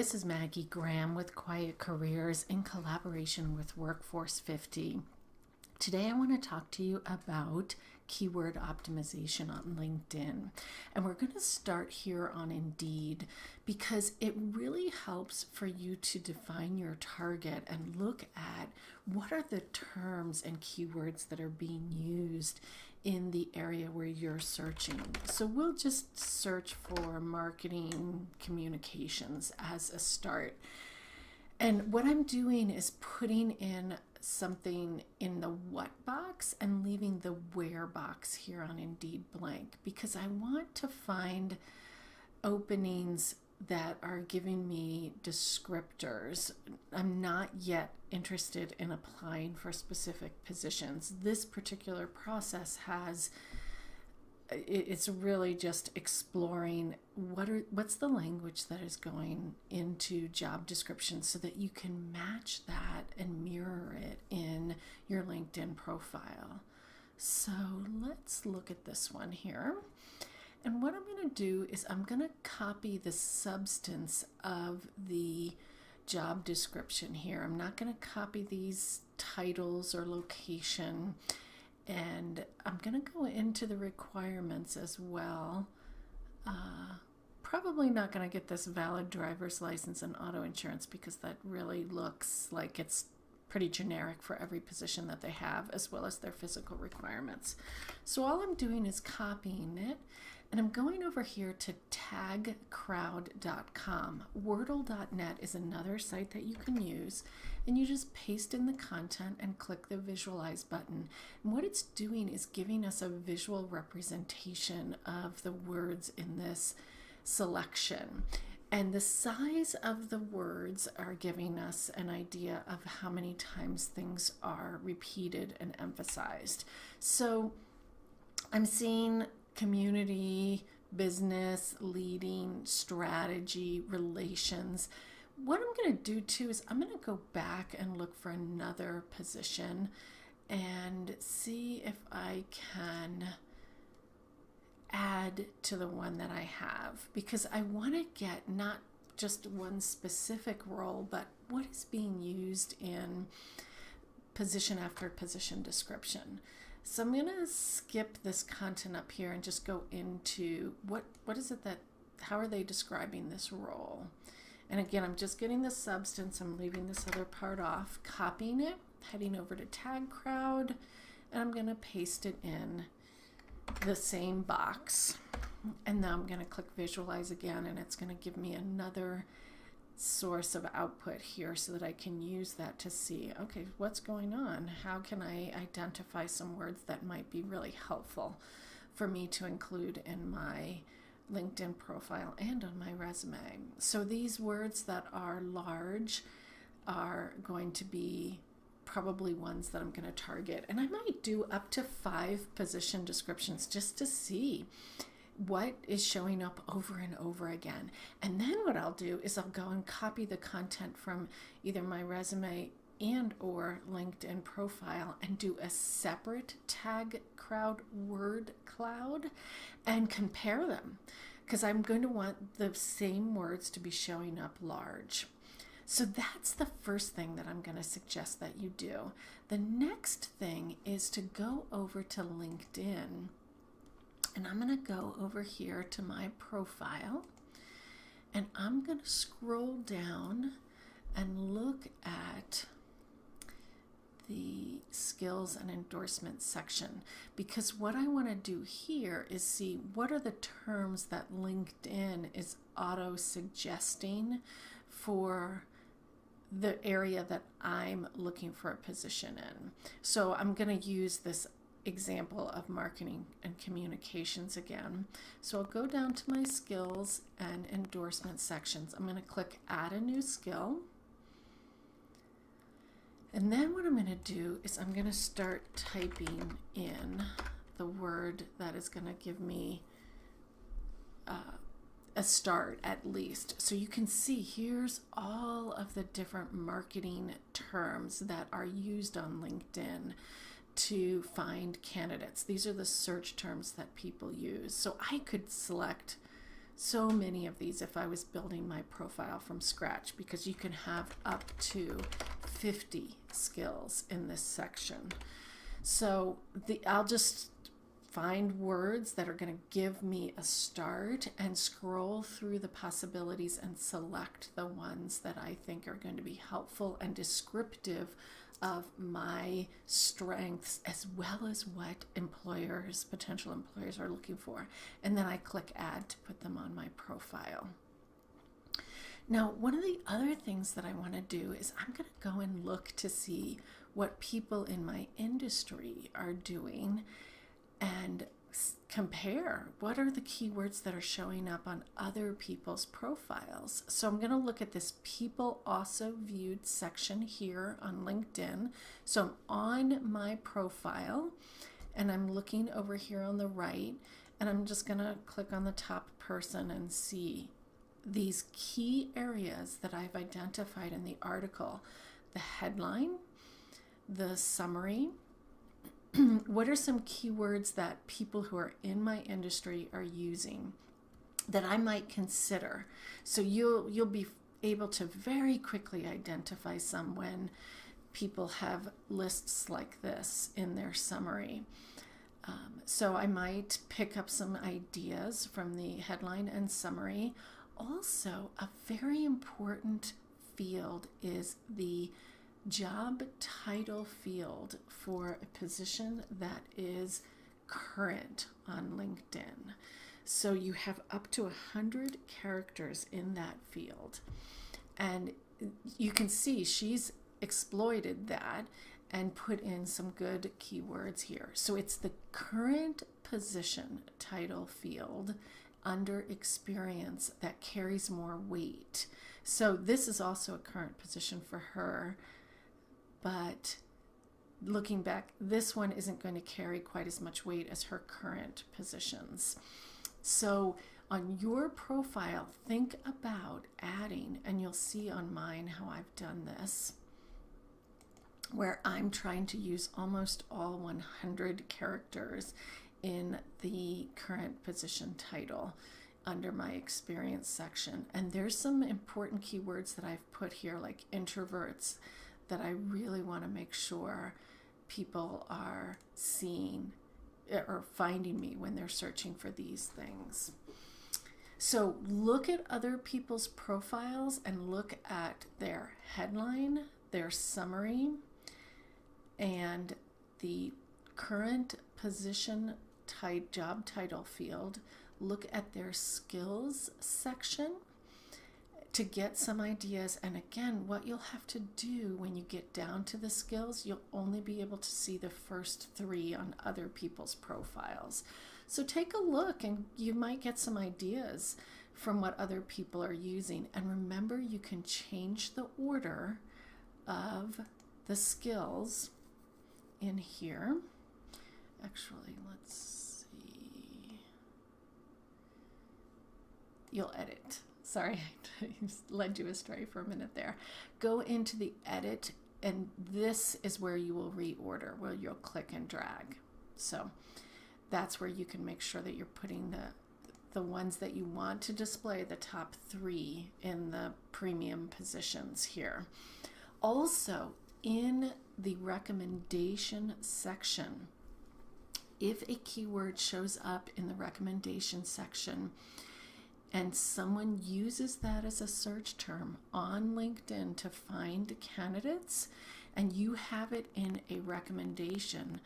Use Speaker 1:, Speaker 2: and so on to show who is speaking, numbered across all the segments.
Speaker 1: This is Maggie Graham with QuietCareers in collaboration with Workforce 50. Today I want to talk to you about keyword optimization on LinkedIn. And we're going to start here on Indeed because it really helps for you to define your target and look at what are the terms and keywords that are being used in the area where you're searching. So we'll just search for marketing communications as a start. And what I'm doing is putting in something in the what box and leaving the where box here on Indeed blank because I want to find openings that are giving me descriptors. I'm not yet interested in applying for specific positions. This particular process it's really just exploring what's the language that is going into job descriptions so that you can match that and mirror it in your LinkedIn profile. So let's look at this one here. And what I'm going to do is I'm going to copy the substance of the job description here. I'm not going to copy these titles or location. And I'm going to go into the requirements as well. Probably not going to get this valid driver's license and auto insurance because that really looks like it's pretty generic for every position that they have, as well as their physical requirements. So all I'm doing is copying it, and I'm going over here to tagcrowd.com. Wordle.net is another site that you can use, and you just paste in the content and click the visualize button. And what it's doing is giving us a visual representation of the words in this selection. And the size of the words are giving us an idea of how many times things are repeated and emphasized. So I'm seeing community, business, leading, strategy, relations. What I'm going to do too is I'm going to go back and look for another position and see if I can add to the one that I have, because I want to get not just one specific role, but what is being used in position after position description. So I'm going to skip this content up here and just go into what is it that, how are they describing this role? And again, I'm just getting the substance. I'm leaving this other part off, copying it, heading over to Tag Crowd, and I'm going to paste it in the same box. And now I'm going to click visualize again, and it's going to give me another source of output here so that I can use that to see, okay, what's going on? How can I identify some words that might be really helpful for me to include in my LinkedIn profile and on my resume? So these words that are large are going to be probably ones that I'm going to target. And I might do up to 5 position descriptions just to see what is showing up over and over again. And then what I'll do is I'll go and copy the content from either my resume and or LinkedIn profile and do a separate Tag Crowd word cloud and compare them, because I'm going to want the same words to be showing up large. So that's the first thing that I'm going to suggest that you do. The next thing is to go over to LinkedIn, and I'm going to go over here to my profile, and I'm going to scroll down and look at the skills and endorsements section, because what I want to do here is see what are the terms that LinkedIn is auto suggesting for the area that I'm looking for a position in. So I'm going to use this example of marketing and communications again. So I'll go down to my skills and endorsement sections. I'm going to click add a new skill. And then what I'm going to do is I'm going to start typing in the word that is going to give me a start at least. So you can see here's all of the different marketing terms that are used on LinkedIn to find candidates. These are the search terms that people use. So I could select so many of these if I was building my profile from scratch, because you can have up to 50 skills in this section. So I'll just find words that are going to give me a start and scroll through the possibilities and select the ones that I think are going to be helpful and descriptive of my strengths, as well as what potential employers are looking for. And then I click add to put them on my profile. Now, one of the other things that I want to do is I'm going to go and look to see what people in my industry are doing and compare what are the keywords that are showing up on other people's profiles. So I'm going to look at this people also viewed section here on LinkedIn. So I'm on my profile and I'm looking over here on the right, and I'm just going to click on the top person and see these key areas that I've identified in the article: the headline, the summary. What are some keywords that people who are in my industry are using that I might consider? So you'll be able to very quickly identify some when people have lists like this in their summary. So I might pick up some ideas from the headline and summary. Also, a very important field is the job title field for a position that is current on LinkedIn. So you have up to 100 characters in that field. And you can see she's exploited that and put in some good keywords here. So it's the current position title field under experience that carries more weight. So this is also a current position for her. But looking back, this one isn't going to carry quite as much weight as her current positions. So on your profile, think about adding, and you'll see on mine how I've done this, where I'm trying to use almost all 100 characters in the current position title under my experience section. And there's some important keywords that I've put here, like introverts, that I really want to make sure people are seeing or finding me when they're searching for these things. So look at other people's profiles and look at their headline, their summary, and the current position job title field. Look at their skills section to get some ideas. And again, what you'll have to do when you get down to the skills, you'll only be able to see the first 3 on other people's profiles. So take a look and you might get some ideas from what other people are using. And remember, you can change the order of the skills in here. Actually, let's see. You'll edit. Sorry, I led you astray for a minute there. Go into the edit, and this is where you will reorder, where you'll click and drag. So that's where you can make sure that you're putting the ones that you want to display, the top 3 in the premium positions here. Also, in the recommendation section, if a keyword shows up in the recommendation section and someone uses that as a search term on LinkedIn to find candidates, and you have it in a recommendation,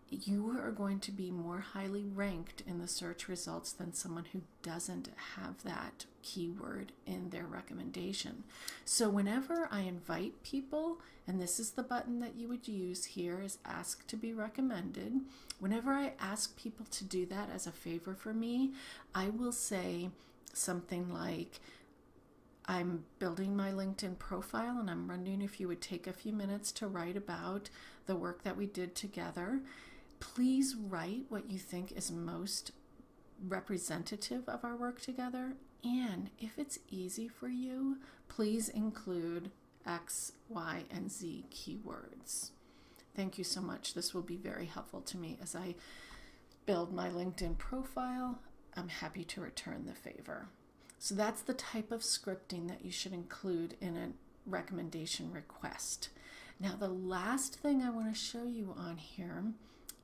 Speaker 1: you are going to be more highly ranked in the search results than someone who doesn't have that keyword in their recommendation. So whenever I invite people, and this is the button that you would use here, is ask to be recommended. Whenever I ask people to do that as a favor for me, I will say something like, I'm building my LinkedIn profile and I'm wondering if you would take a few minutes to write about the work that we did together. Please write what you think is most representative of our work together. And if it's easy for you, please include X, Y, and Z keywords. Thank you so much. This will be very helpful to me as I build my LinkedIn profile. I'm happy to return the favor. So that's the type of scripting that you should include in a recommendation request. Now, the last thing I want to show you on here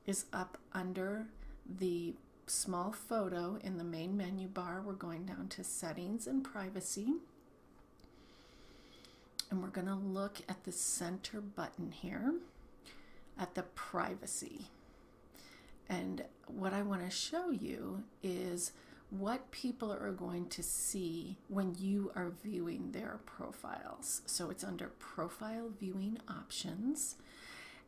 Speaker 1: is up under the small photo in the main menu bar. We're going down to settings and privacy. And we're going to look at the center button here at the privacy. And what I want to show you is what people are going to see when you are viewing their profiles. So it's under profile viewing options,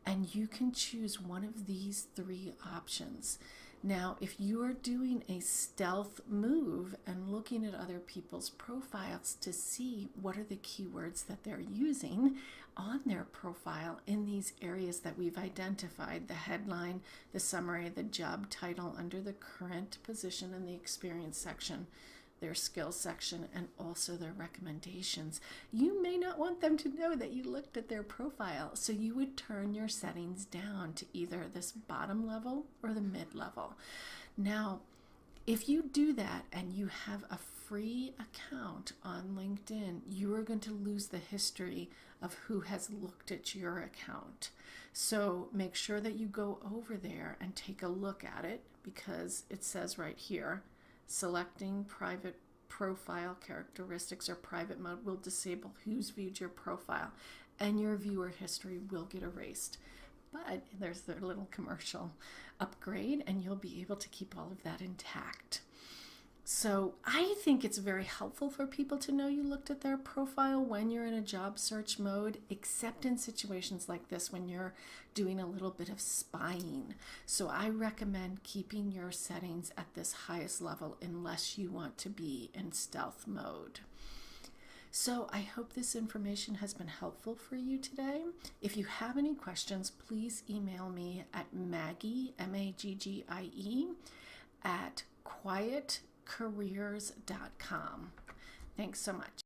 Speaker 1: and you can choose one of these three options. Now, if you are doing a stealth move and looking at other people's profiles to see what are the keywords that they're using on their profile in these areas that we've identified, the headline, the summary, the job title under the current position in the experience section, their skills section, and also their recommendations, you may not want them to know that you looked at their profile. So you would turn your settings down to either this bottom level or the mid level. Now, if you do that and you have a free account on LinkedIn, you are going to lose the history of who has looked at your account. So make sure that you go over there and take a look at it, because it says right here, selecting private profile characteristics or private mode will disable who's viewed your profile, and your viewer history will get erased. But there's their little commercial upgrade, and you'll be able to keep all of that intact. So I think it's very helpful for people to know you looked at their profile when you're in a job search mode, except in situations like this when you're doing a little bit of spying. So I recommend keeping your settings at this highest level unless you want to be in stealth mode. So I hope this information has been helpful for you today. If you have any questions, please email me at Maggie, M-A-G-G-I-E, at QuietCareers.com. Thanks so much.